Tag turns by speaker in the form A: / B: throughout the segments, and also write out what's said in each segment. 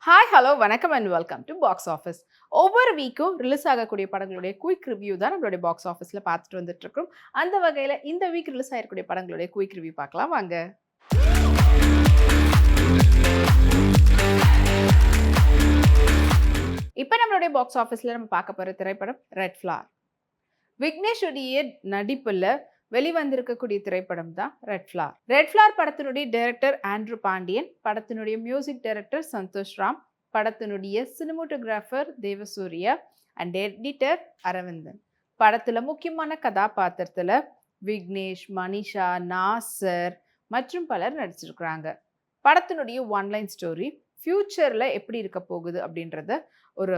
A: Hi hello வணக்கம் and welcome to box office. ஒவ்வொரு வீக்கும் release ஆகக்கூடிய படங்களுடைய குயிக் ரிவ்யூ தான் நம்மளுடைய பாக்ஸ் ஆஃபீஸில் பார்த்துட்டு வந்துட்டு இருக்கோம். அந்த வகையில் இந்த வீக் ரிலீஸ் ஆகிருக்கக்கூடிய படங்களுடைய குயிக் ரிவ்யூ பார்க்கலாம் வாங்க. இப்போ நம்மளுடைய பாக்ஸ் ஆஃபீஸில் நம்ம பார்க்க போகிற திரைப்படம் ரெட் ஃப்ளார். விக்னேஷுடைய நடிப்பில் வெளிவந்திருக்கக்கூடிய திரைப்படம் தான் ரெட் ஃப்ளார். ரெட் ஃப்ளார் படத்தினுடைய டைரக்டர் ஆண்ட்ரூ பாண்டியன், படத்தினுடைய மியூசிக் டைரக்டர் சந்தோஷ் ராம், படத்தினுடைய cinematographer Devasurya and editor Aravindan. படத்துல முக்கியமான கதாபாத்திரத்துல விக்னேஷ், மனிஷா, நாசர் மற்றும் பலர் நடிச்சிருக்கிறாங்க. படத்தினுடைய ஒன்லைன் ஸ்டோரி ஃப்யூச்சரில் எப்படி இருக்க போகுது அப்படின்றத ஒரு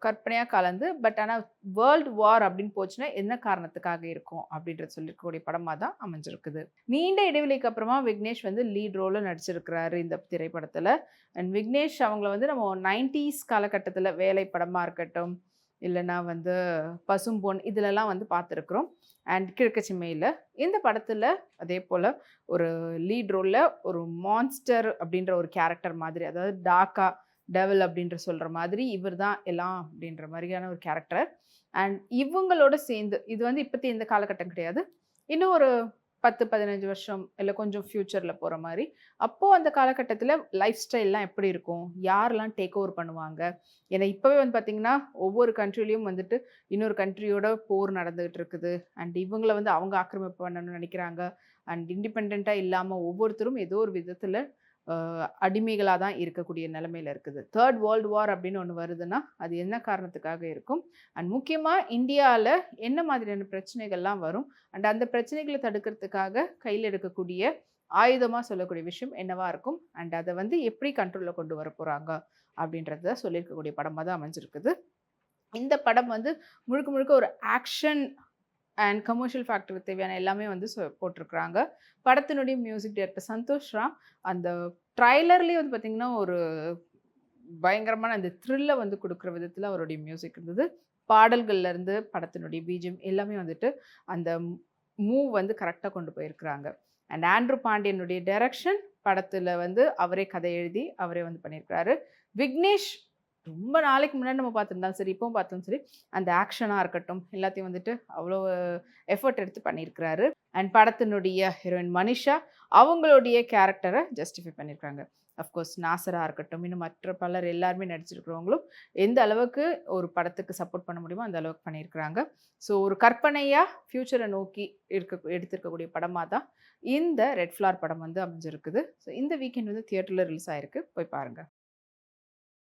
A: கற்பனையாக கலந்து, பட் ஆனால் வேர்ல்டு வார் அப்படின்னு போச்சுன்னா என்ன காரணத்துக்காக இருக்கும் அப்படின்றது சொல்லியிருக்கக்கூடிய படமாக தான் அமைஞ்சிருக்குது. நீண்ட இடைவெளிக்கு அப்புறமா விக்னேஷ் வந்து லீட் ரோலில் நடிச்சிருக்கிறாரு இந்த திரைப்படத்தில். அண்ட் விக்னேஷ் அவங்கள வந்து நம்ம 90s காலகட்டத்தில் வேலை படமாக இருக்கட்டும், இல்லைன்னா வந்து பசும்பொன் இதிலெல்லாம் வந்து பார்த்துருக்குறோம். அண்ட் கிழக்கச்சிமையில் இந்த படத்தில் அதே போல் ஒரு லீட் ரோலில் ஒரு மான்ஸ்டர் அப்படின்ற ஒரு கேரக்டர் மாதிரி, அதாவது டாக்கா டெவல் அப்படின்ற சொல்கிற மாதிரி இவர் தான் எல்லாம் அப்படின்ற மாதிரியான ஒரு கேரக்டர். அண்ட் இவங்களோட சேர்ந்து இது வந்து இப்போத்தி இந்த காலகட்டம் கிடையாது, இன்னும் ஒரு 10-15 வருஷம் இல்லை கொஞ்சம் ஃப்யூச்சரில் போகிற மாதிரி. அப்போது அந்த காலகட்டத்தில் லைஃப் ஸ்டைல்லாம் எப்படி இருக்கும், யாரெல்லாம் டேக் ஓவர் பண்ணுவாங்க. ஏன்னா இப்போவே வந்து பார்த்திங்கன்னா ஒவ்வொரு கண்ட்ரிலையும் வந்துட்டு இன்னொரு கண்ட்ரியோட போர் நடந்துகிட்டு இருக்குது. அண்ட் இவங்களை வந்து அவங்க ஆக்கிரமிப்பு பண்ணணும்னு நினைக்கிறாங்க. அண்ட் இண்டிபெண்ட்டாக இல்லாமல் ஒவ்வொருத்தரும் ஏதோ ஒரு விதத்தில் அடிமைகளாக தான் இருக்கக்கூடிய நிலைமையில் இருக்குது. தேர்ட் வேர்ல்டு வார் அப்படின்னு ஒன்று வருதுன்னா அது என்ன காரணத்துக்காக இருக்கும், அண்ட் முக்கியமாக இந்தியாவில் என்ன மாதிரியான பிரச்சனைகள்லாம் வரும், அண்ட் அந்த பிரச்சனைகளை தடுக்கிறதுக்காக கையில் எடுக்கக்கூடிய ஆயுதமாக சொல்லக்கூடிய விஷயம் என்னவா இருக்கும், அண்ட் அதை வந்து எப்படி கண்ட்ரோலில் கொண்டு வர போகிறாங்க அப்படின்றத சொல்லியிருக்கக்கூடிய படமாக தான் அமைஞ்சிருக்குது. இந்த படம் வந்து முழுக்க முழுக்க ஒரு ஆக்ஷன் அண்ட் கமர்ஷியல் ஃபேக்டருக்கு தேவையான எல்லாமே வந்து போட்டிருக்கிறாங்க. படத்தினுடைய மியூசிக் டைரக்டர் சந்தோஷ் ராம். அந்த ட்ரைலர்லேயே வந்து பார்த்திங்கன்னா ஒரு பயங்கரமான அந்த த்ரில்லை வந்து கொடுக்குற விதத்தில் அவருடைய மியூசிக் இருந்தது. பாடல்கள்லேருந்து படத்தினுடைய பிஜிஎம் எல்லாமே வந்துட்டு அந்த மூவ் வந்து கரெக்டாக கொண்டு போயிருக்கிறாங்க. அண்ட் ஆண்ட்ரூ பாண்டியனுடைய டைரக்ஷன், படத்தில் வந்து அவரே கதை எழுதி அவரே வந்து பண்ணியிருக்கிறாரு. விக்னேஷ் ரொம்ப நாளைக்கு முன்னாடி நம்ம பார்த்துருந்தாலும் சரி, இப்போவும் பார்த்தோம் சரி, அந்த ஆக்ஷனாக இருக்கட்டும் எல்லாத்தையும் வந்துட்டு அவ்வளோ எஃபர்ட் எடுத்து பண்ணியிருக்கிறாரு. அண்ட் படத்தினுடைய ஹீரோயின் மனிஷா அவங்களுடைய கேரக்டரை ஜஸ்டிஃபை பண்ணியிருக்காங்க. அஃப்கோர்ஸ் நாசராக இருக்கட்டும், இன்னும் மற்ற பலர் எல்லாருமே நடிச்சிருக்கிறவங்களும் எந்த அளவுக்கு ஒரு படத்துக்கு சப்போர்ட் பண்ண முடியுமோ அந்த அளவுக்கு பண்ணியிருக்கிறாங்க. ஸோ ஒரு கற்பனையாக ஃப்யூச்சரை நோக்கி எடுத்திருக்கக்கூடிய படமாக தான் இந்த ரெட் ஃப்ளார் படம் வந்து அமைஞ்சிருக்குது. ஸோ இந்த வீக்கெண்ட் வந்து தியேட்டரில் ரிலீஸ் ஆகிருக்கு, போய் பாருங்கள்.